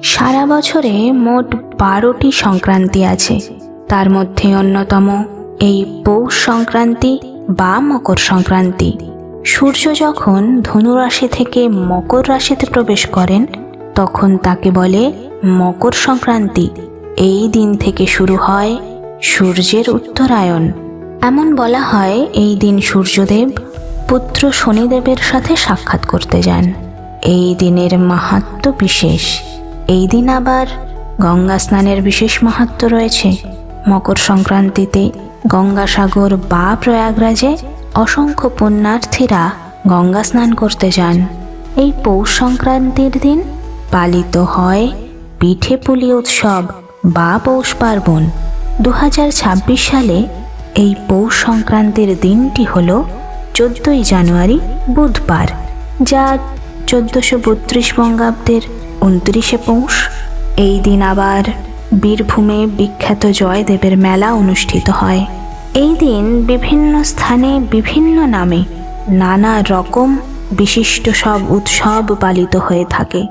সারা বছরে মোট 12টি সংক্রান্তি আছে। তার মধ্যে অন্যতম এই পৌষ সংক্রান্তি বা মকর সংক্রান্তি। সূর্য যখন ধনু রাশি থেকে মকর রাশিতে প্রবেশ করেন তখন তাকে বলে মকর সংক্রান্তি। এই দিন থেকে শুরু হয় সূর্যের উত্তরায়ণ। এমন বলা হয় এই দিন সূর্যদেব পুত্র শনিদেবের সাথে সাক্ষাৎ করতে যান। এই দিনের মাহাত্ম্য বিশেষ। এই দিন আবার গঙ্গা স্নানের বিশেষ মাহাত্ম্য রয়েছে। মকর সংক্রান্তিতে গঙ্গাসাগর বা প্রয়াগরাজে অসংখ্য পুণ্যার্থীরা গঙ্গা স্নান করতে যান। এই পৌষ সংক্রান্তির দিন পালিত হয় পিঠে পুলি উৎসব বা পৌষ পার্বণ। 2026 সালে এই পৌষ সংক্রান্তির দিনটি হল 14ই জানুয়ারি বুধবার, যা 1432 বঙ্গাব্দের 29শে পৌষ। এই দিন আবার বীরভূমে বিখ্যাত জয়দেবের মেলা অনুষ্ঠিত হয়। এই দিন বিভিন্ন স্থানে বিভিন্ন নামে নানা রকম বিশিষ্ট সব উৎসব পালিত হয়ে থাকে।